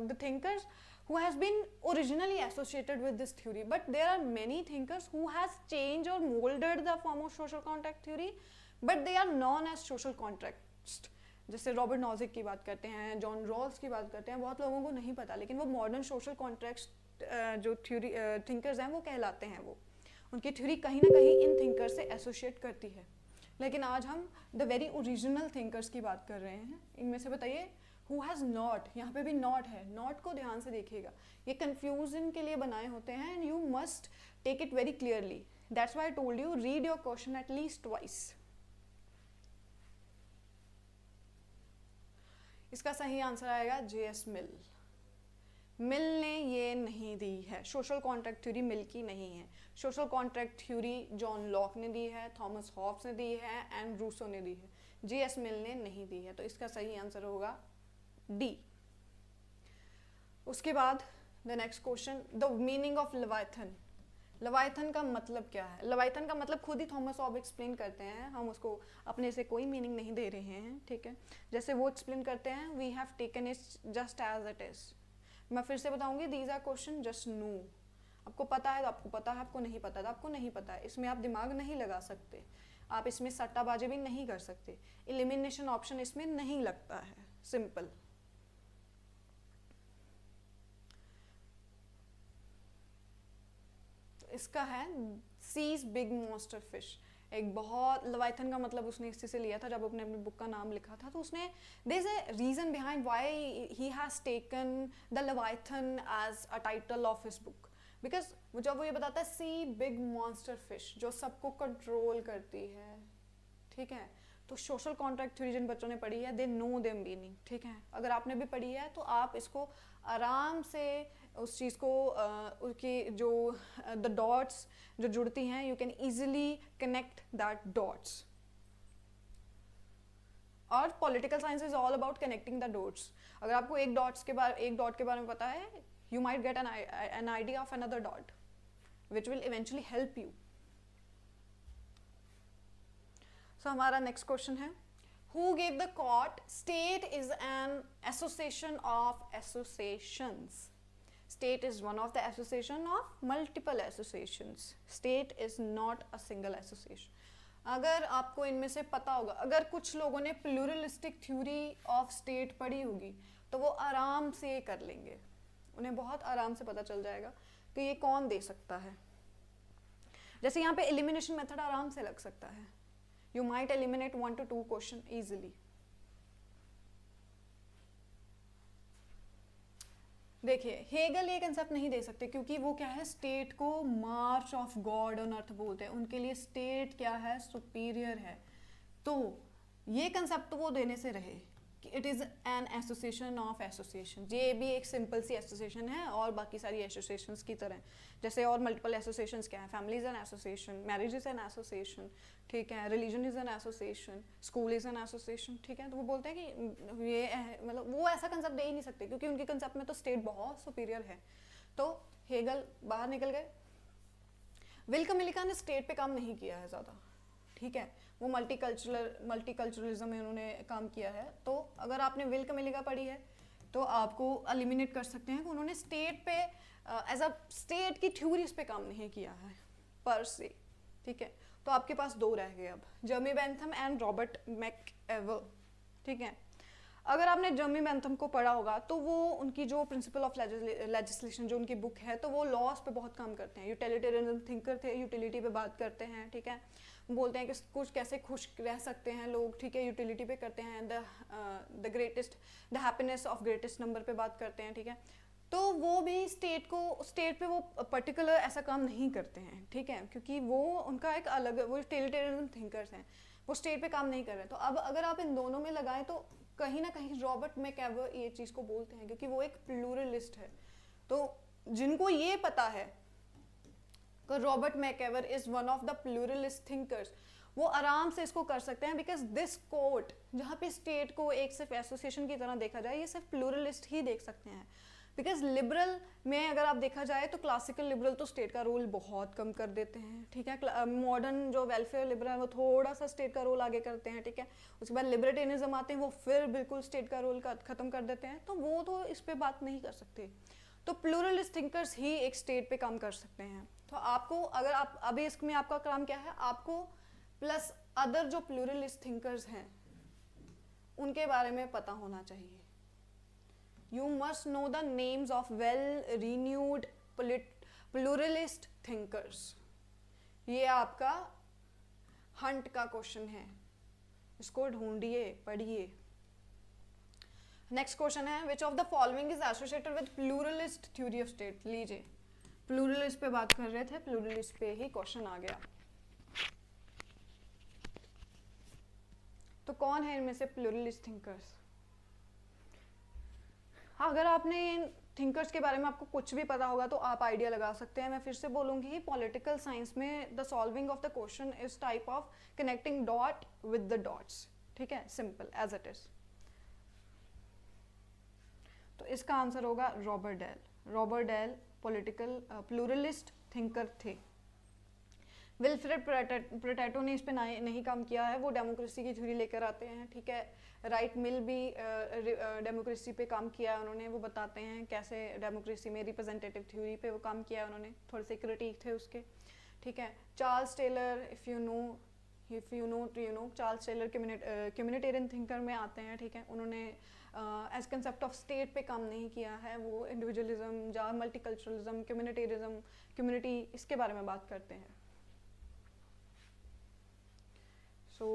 the thinkers who has been originally associated with this theory, but there are many thinkers who has changed or molded the form of social contract theory, but they are known as social contracts। जैसे Robert Nozick की बात करते हैं, John Rawls की बात करते हैं, बहुत लोगों को नहीं पता, लेकिन वो मॉडर्न सोशल कॉन्ट्रैक्ट्स जो थ्योरी थिंकर्स हैं वो कहलाते हैं। वो उनकी थ्योरी कहीं ना कहीं इन थिंकर्स से एसोसिएट करती है। लेकिन आज हम द वेरी ओरिजिनल थिंकर्स की बात कर रहे हैं। इनमें से बताइए who has not, यहाँ पे भी not है, not को ध्यान से देखिएगा, ये confusion के लिए बनाए होते हैं and you must take it very clearly, that's why I told you read your question at least twice। इसका सही आंसर आएगा J.S. मिल। मिल ने ये नहीं दी है, सोशल कॉन्ट्रैक्ट थ्योरी मिल की नहीं है। Social contract theory John Locke ने दी है, थॉमस हॉब्स ने दी है एंड रूसो ने दी है, J.S. मिल ने नहीं दी है। तो इसका सही आंसर होगा D। उसके बाद the next question, the meaning of Leviathan. Leviathan का मतलब क्या है? लेवाइथन का मतलब खुद ही थॉमस हॉब एक्सप्लेन करते हैं, हम उसको अपने से कोई मीनिंग नहीं दे रहे हैं, ठीक है। जैसे वो एक्सप्लेन करते हैं, we have taken it just as it is. मैं फिर से बताऊंगी, these are question just know. आपको पता है तो आपको पता है, आपको नहीं पता तो आपको नहीं पता है। इसमें आप दिमाग नहीं लगा सकते, आप इसमें सट्टाबाजी भी नहीं कर सकते, एलिमिनेशन ऑप्शन इसमें नहीं लगता है, सिंपल। इसका है सीज बिग मॉन्स्टर फिश। एक बहुत, लेवाइथन का मतलब उसने इसी से लिया था जब अपने अपनी बुक का नाम लिखा था, तो उसने there is a reason behind why he has taken the Leviathan as a title of his book, because जब वो ये बताता है सी बिग मॉन्स्टर फिश जो सबको कंट्रोल करती है, ठीक है। तो सोशल कॉन्ट्रैक्ट थ्योरी जिन बच्चों ने पढ़ी है, दे नो देम मीनिंग, ठीक है। अगर आपने भी पढ़ी है तो आप इसको आराम से उस चीज़ को उसकी जो द डॉट्स जो जुड़ती हैं, you can easily connect that dots. और political science is all about connecting the dots. अगर आपको एक डॉट के बारे में पता है, you might get an idea of another dot which will eventually help you. So हमारा नेक्स्ट क्वेश्चन है, who gave the quote state is an association of associations. State is one of the association of multiple associations. State is not a single association. अगर आपको इनमें से पता होगा, अगर कुछ लोगों ने प्लूरलिस्टिक थ्योरी ऑफ स्टेट पढ़ी होगी तो वो आराम से ये कर लेंगे, उन्हें बहुत आराम से पता चल जाएगा कि ये कौन दे सकता है. जैसे यहाँ पे एलिमिनेशन मेथड आराम से लग सकता है. You might eliminate 1 to 2 question easily. देखिए हेगल ये कंसेप्ट नहीं दे सकते क्योंकि वो क्या है, स्टेट को मार्च ऑफ गॉड ऑन अर्थ बोलते हैं. उनके लिए स्टेट क्या है, सुपीरियर है. तो ये कंसेप्ट तो वो देने से रहे कि it is an association of association. ये भी एक सिंपल सी एसोसिएशन है और बाकी सारी एसोसिएशंस की तरह. जैसे और मल्टीपल एसोसिएशंस क्या है, family is an association, marriage is an association, ठीक है, religion is an association, school is an association, ठीक है. तो वो बोलते हैं कि ये मतलब वो ऐसा कंसेप्ट दे ही नहीं सकते क्योंकि उनके कंसेप्ट में तो स्टेट बहुत सुपीरियर है. तो हेगल बाहर निकल गए. विल्कमिलिका ने स्टेट पे काम नहीं किया है ज़्यादा, ठीक है. वो मल्टीकल्चरलिज्म में उन्होंने काम किया है. तो अगर आपने विल्कमिलिका पढ़ी है तो आपको एलिमिनेट कर सकते हैं कि उन्होंने स्टेट पे एज अ स्टेट की थ्योरीज पे काम नहीं किया है पर से, ठीक है. तो आपके पास दो रह गए अब, जर्मी बेंथम एंड रॉबर्ट मैकएवर, ठीक है. अगर आपने जर्मी बेंथम को पढ़ा होगा तो वो उनकी जो प्रिंसिपल ऑफ लेजिस्लेशन जो उनकी बुक है तो वो लॉस पे बहुत काम करते हैं. यूटिलिटेरियन थिंकर थे, यूटिलिटी पे बात करते हैं, ठीक है. बोलते हैं कि कुछ कैसे खुश रह सकते हैं लोग, ठीक है, यूटिलिटी पे करते हैं. The greatest the happiness of greatest number पे बात करते हैं, ठीक है. तो वो भी स्टेट पे वो पर्टिकुलर ऐसा काम नहीं करते हैं, ठीक है, क्योंकि वो उनका एक अलग, वो यूटिलिटेरियन थिंकर्स हैं, वो स्टेट पे काम नहीं कर रहे हैं. तो अब अगर आप इन दोनों में लगाएं तो कहीं ना कहीं रॉबर्ट मैकएवर ये चीज़ को बोलते हैं क्योंकि वो एक प्लूरलिस्ट है. तो जिनको ये पता है कि Robert MacIver is one of the pluralist thinkers, वो आराम से इसको कर सकते हैं. बिकॉज दिस कोर्ट जहाँ पे स्टेट को एक सिर्फ एसोसिएशन की तरह देखा जाए, ये सिर्फ प्लूरलिस्ट ही देख सकते हैं. बिकॉज लिबरल में अगर आप देखा जाए तो क्लासिकल लिबरल तो स्टेट का रोल बहुत कम कर देते हैं, ठीक है. मॉडर्न जो वेलफेयर लिबरल है वो थोड़ा सा स्टेट का रोल आगे करते हैं, ठीक है. उसके बाद लिबर्टेनिज्म आते हैं, वो फिर बिल्कुल स्टेट का रोल खत्म कर देते हैं. तो वो तो इस पे बात नहीं कर सकते. तो प्लूरलिस्ट थिंकर्स ही एक स्टेट पे काम कर सकते हैं. तो आपको अगर आप अभी इसमें आपका काम क्या है, आपको प्लस अदर जो प्लूरलिस्ट थिंकर्स हैं उनके बारे में पता होना चाहिए. You must know the names of well-renewed pluralist thinkers. ये आपका हंट का क्वेश्चन है, इसको ढूंढिए, पढ़िए. नेक्स्ट क्वेश्चन है which of the following is associated with pluralist theory of state. लीजिए, प्लूरलिस्ट पे बात कर रहे थे, प्लूरलिस्ट पे ही क्वेश्चन आ गया. तो कौन है इनमें से प्लूरलिस्ट थिंकर्स? अगर आपने इन थिंकर्स के बारे में आपको कुछ भी पता होगा तो आप आइडिया लगा सकते हैं. मैं फिर से बोलूँगी, पॉलिटिकल साइंस में the solving of the question is type of connecting dot with the dots, ठीक है, सिंपल एज इट इज. तो इसका आंसर होगा Robert Dahl. Robert Dahl political pluralist thinker थे. विल्फ्रेड प्रोटेटो ने इस पे नहीं काम किया है, वो डेमोक्रेसी की थ्योरी लेकर आते हैं, ठीक है. राइट मिल भी डेमोक्रेसी पे काम किया है उन्होंने, वो बताते हैं कैसे डेमोक्रेसी में रिप्रेजेंटेटिव थ्योरी पे वो काम किया है उन्होंने, थोड़े से क्रिटिक थे उसके, ठीक है. Charles Taylor, if you know Charles Taylor communitarian thinker में आते हैं, ठीक है. उन्होंने एज कंसेप्ट ऑफ स्टेट पे काम नहीं किया है, वो इंडिविजुअलिज्म या मल्टीकल्चरलिज्म, कम्युनिटेरिज्म, कम्युनिटी, इसके बारे में बात करते हैं. सो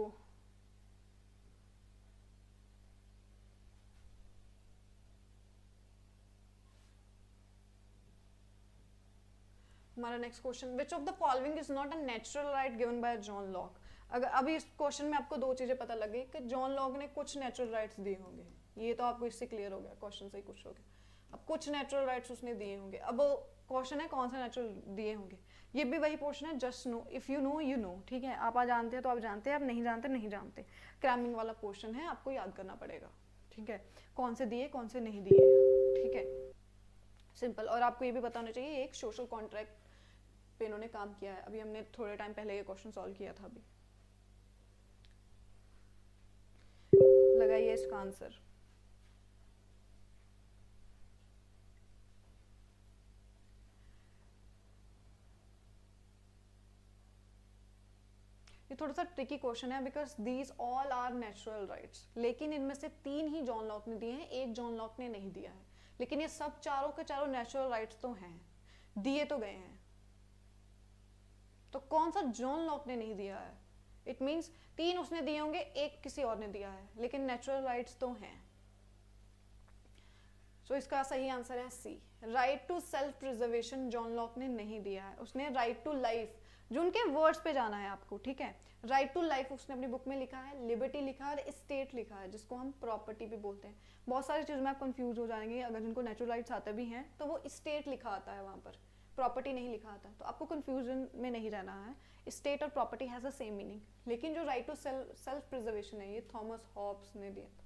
हमारा next question, which of the following is not a natural right given by John Locke. अगर अभी इस क्वेश्चन में आपको दो चीजें पता लग गई कि जॉन लॉक ने कुछ नेचुरल राइट्स दिए होंगे, ये तो आपको इससे क्लियर हो गया, क्वेश्चन से ही कुछ हो गया. अब कुछ नेचुरल राइट्स उसने दिए होंगे. अब क्वेश्चन है कौन से नेचुरल दिए होंगे. ये भी वही पोर्शन है, just know, if you know you know, ठीक है. आप जानते हैं तो आप जानते हैं, आप नहीं जानते नहीं जानते. क्रैमिंग वाला पोर्शन है, आपको याद करना पड़ेगा, ठीक है, कौन से दिए कौन से नहीं दिए, ठीक है, सिंपल. और आपको ये भी पता होना चाहिए एक सोशल कॉन्ट्रैक्ट पे इन्होंने काम किया है. अभी हमने थोड़े टाइम पहले ये क्वेश्चन सॉल्व किया था. अभी लगाइए इसका आंसर. ये थोड़ा सा ट्रिकी क्वेश्चन है because these all are natural rights, लेकिन इनमें से 3 ही जॉन लॉक ने दिए हैं, एक जॉन लॉक ने नहीं दिया है, लेकिन ये सब चारों के चारों नेचुरल राइट्स तो हैं, दिए तो गए हैं। तो कौन सा जॉन लॉक ने नहीं दिया है? इट मीन्स 3 उसने दिए होंगे, एक किसी और ने दिया है, लेकिन नेचुरल राइट्स तो हैं। सो इसका सही आंसर है C, right to self preservation John Locke ने नहीं दिया है। उसने राइट टू लाइफ, जो उनके वर्ड्स पे जाना है आपको, ठीक है, राइट टू लाइफ उसने अपनी बुक में लिखा है, लिबर्टी लिखा है और स्टेट लिखा है, जिसको हम प्रॉपर्टी भी बोलते हैं। बहुत सारी चीज़ में आप कंफ्यूज हो जाएंगे, अगर जिनको नेचुरल राइट्स आते भी हैं तो वो स्टेट लिखा आता है वहाँ पर, प्रॉपर्टी नहीं लिखा आता, तो आपको कंफ्यूजन में नहीं रहना है। स्टेट और property has the same meaning, लेकिन जो राइट टू सेल्फ प्रिजर्वेशन है ये थॉमस हॉब्स ने दिया था।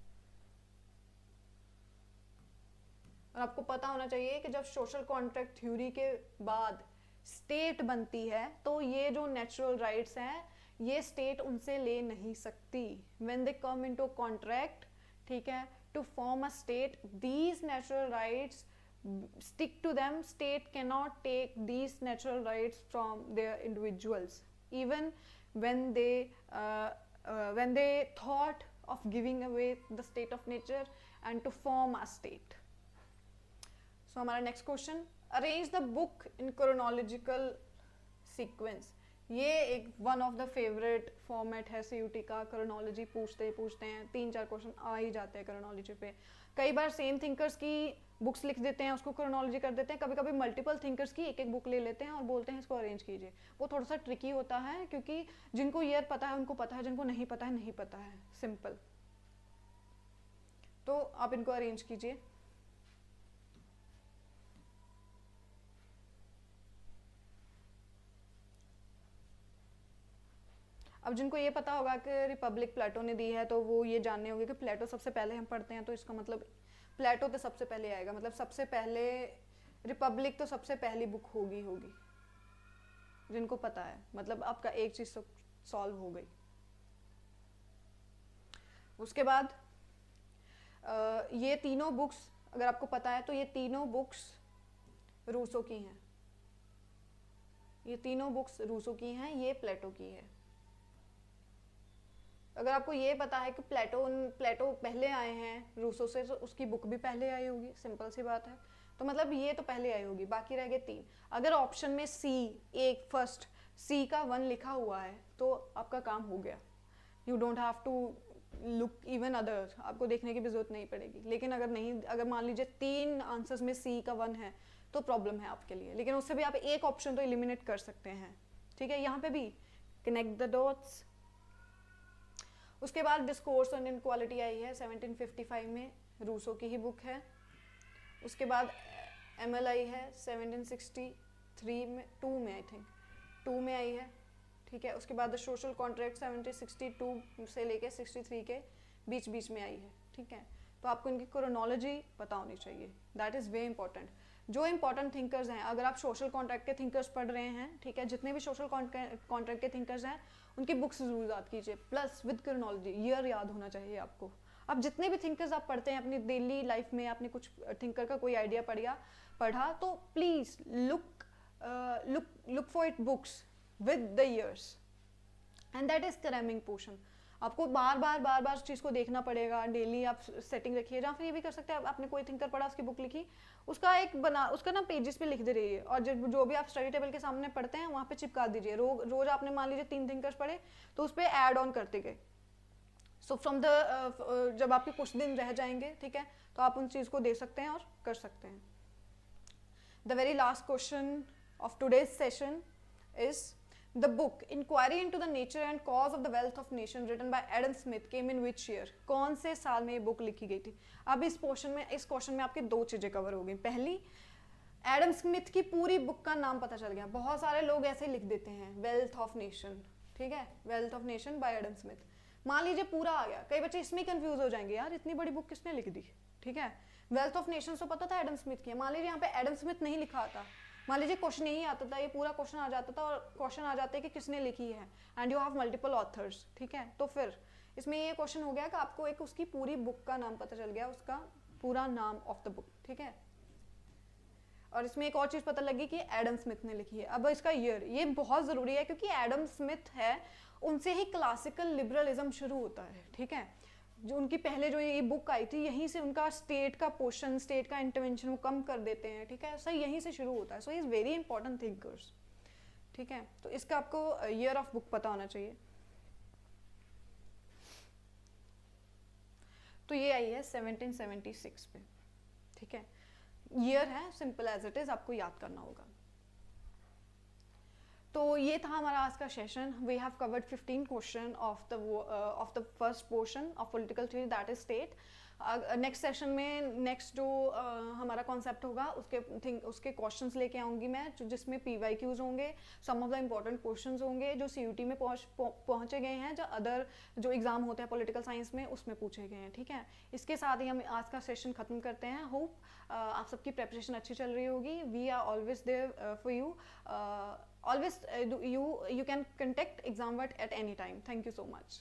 और आपको पता होना चाहिए कि जब सोशल कॉन्ट्रैक्ट थ्योरी के बाद स्टेट बनती है तो ये जो नेचुरल राइट्स हैं ये स्टेट उनसे ले नहीं सकती। When they come into contract, ठीक है, to form a state, these natural rights stick to them. State cannot take these natural rights from their individuals, even when they thought of giving away the state of nature and to form a state. So हमारा next question, arrange the book in chronological sequence. ये एक one of the favourite format है CUT का, chronology पूछते हैं, 3-4 question आ ही जाते हैं chronology पे। कई बार सेम थिंकर्स की बुक्स लिख देते हैं, उसको क्रोनोलॉजी कर देते हैं, कभी कभी मल्टीपल थिंकर्स की एक बुक ले लेते हैं और बोलते हैं इसको अरेंज कीजिए। वो थोड़ा सा ट्रिकी होता है क्योंकि जिनको ईयर पता है उनको पता है, जिनको नहीं पता है नहीं पता है, सिंपल। तो आप इनको अरेंज कीजिए। अब जिनको ये पता होगा कि रिपब्लिक प्लेटो ने दी है तो वो ये जानने होंगे कि प्लेटो सबसे पहले हम पढ़ते हैं, तो इसका मतलब प्लेटो तो सबसे पहले आएगा, मतलब सबसे पहले रिपब्लिक तो सबसे पहली बुक होगी जिनको पता है, मतलब आपका एक चीज सॉल्व हो गई। उसके बाद ये तीनों बुक्स अगर आपको पता है तो ये तीनों बुक्स रूसो की हैं, ये तीनों बुक्स रूसो की हैं, ये प्लेटो की है। अगर आपको ये पता है कि प्लेटो पहले आए हैं रूसो से, तो उसकी बुक भी पहले आई होगी, सिंपल सी बात है। तो मतलब ये तो पहले आई होगी, बाकी रह गए 3। अगर ऑप्शन में फर्स्ट सी का 1 लिखा हुआ है तो आपका काम हो गया, you don't have to look even other, आपको देखने की भी जरूरत नहीं पड़ेगी। लेकिन अगर मान लीजिए 3 आंसर्स में सी का 1 है तो प्रॉब्लम है आपके लिए, लेकिन उससे भी आप एक ऑप्शन तो एलिमिनेट कर सकते हैं, ठीक है। यहाँ पे भी कनेक्ट द डॉट्स। उसके बाद डिस्कोर्स ऑन इनक्वालिटी आई है 1755 में, रूसो की ही बुक है। उसके बाद ML आई है 1763 में, 2 में आई थिंक 2 में आई है, ठीक है। उसके बाद द सोशल कॉन्ट्रैक्ट 1762 से लेके 63 के बीच में आई है, ठीक है। तो आपको इनकी क्रोनोलॉजी पता होनी चाहिए, दैट इज़ वेरी इंपॉर्टेंट। जो इंपॉर्टेंट थिंकर्स हैं, अगर आप सोशल कॉन्ट्रैक्ट के थिंकर्स पढ़ रहे हैं, ठीक है, जितने भी सोशल कॉन्ट्रैक्ट के थिंकर्स हैं उनकी बुक्स जरूर याद कीजिए, प्लस विद क्रोनोलॉजी, ईयर याद होना चाहिए आपको। अब जितने भी थिंकर्स आप पढ़ते हैं अपनी डेली लाइफ में, आपने कुछ थिंकर का कोई आइडिया पढ़ा तो please look for it books with the years, and that is cramming portion. आपको बार बार उस चीज़ को देखना पड़ेगा, डेली आप सेटिंग रखिए। या फिर ये भी कर सकते हैं, आपने कोई थिंकर पढ़ा, उसकी बुक लिखी, उसका ना पेजेस पे लिख दे रहिए, और जो भी आप स्टडी टेबल के सामने पढ़ते हैं वहाँ पे चिपका दीजिए। रोज आपने मान लीजिए 3 थिंकर्स पढ़े तो उस पर ऐड ऑन करते गए। सो फ्रॉम द जब आपके कुछ दिन रह जाएंगे, ठीक है, तो आप उन चीज़ को दे सकते हैं और कर सकते हैं। The very last question of today's session is the book Inquiry into the Nature and Cause of the Wealth of Nation written by Adam Smith came in which year? कौन से साल में ये बुक लिखी गई थी? अब इस क्वेश्चन में आपकी 2 चीजें कवर हो गई। पहली, एडम स्मिथ की पूरी बुक का नाम पता चल गया। बहुत सारे लोग ऐसे लिख देते हैं वेल्थ ऑफ नेशन, ठीक है, wealth of nation by Adam Smith, मान लीजिए पूरा आ गया। कई बच्चे इसमें कंफ्यूज हो जाएंगे, यार इतनी बड़ी बुक किसने लिख दी, ठीक है। वेल्थ ऑफ नेशन तो पता था एडम स्मिथ की, मान लीजिए यहाँ पे एडम स्मिथ नहीं लिखा था, मान लीजिए क्वेश्चन यही आता था, ये पूरा क्वेश्चन आ जाता था और क्वेश्चन आ जाते कि किसने लिखी है, and you have multiple authors, ठीक है। तो फिर इसमें ये क्वेश्चन हो गया कि आपको एक उसकी पूरी बुक का नाम पता चल गया, उसका पूरा नाम ऑफ द बुक, ठीक है। और इसमें एक और चीज़ पता लगी कि एडम स्मिथ ने लिखी है। अब इसका ईयर, ये बहुत ज़रूरी है क्योंकि एडम स्मिथ है उनसे ही क्लासिकल लिबरलिज्म शुरू होता है, ठीक है। जो उनकी पहले जो ये बुक आई थी, यहीं से उनका स्टेट का पोर्शन, स्टेट का इंटरवेंशन वो कम कर देते हैं, ठीक है। सही यहीं से शुरू होता है। So is very important thinkers, ठीक है। तो इसका आपको ईयर ऑफ बुक पता होना चाहिए। तो ये आई है 1776 पे, ठीक है। ईयर है, सिंपल एज इट इज, आपको याद करना होगा। तो ये था हमारा आज का session. We have covered 15 question of the first portion of political theory, that is state. Next session में नेक्स्ट जो हमारा कॉन्सेप्ट होगा उसके क्वेश्चंस लेके आऊँगी मैं, जिसमें PYQs होंगे, सम ऑफ द इम्पॉर्टेंट क्वेश्चंस होंगे जो CUT में पहुँचे गए हैं, जो अदर जो एग्जाम होते हैं पॉलिटिकल साइंस में उसमें पूछे गए हैं, ठीक है। इसके साथ ही हम आज का सेशन खत्म करते हैं। होप आप सबकी प्रेपरेशन अच्छी चल रही होगी। We are always there for you. Always you can contact ExamVert at any time. Thank you so much.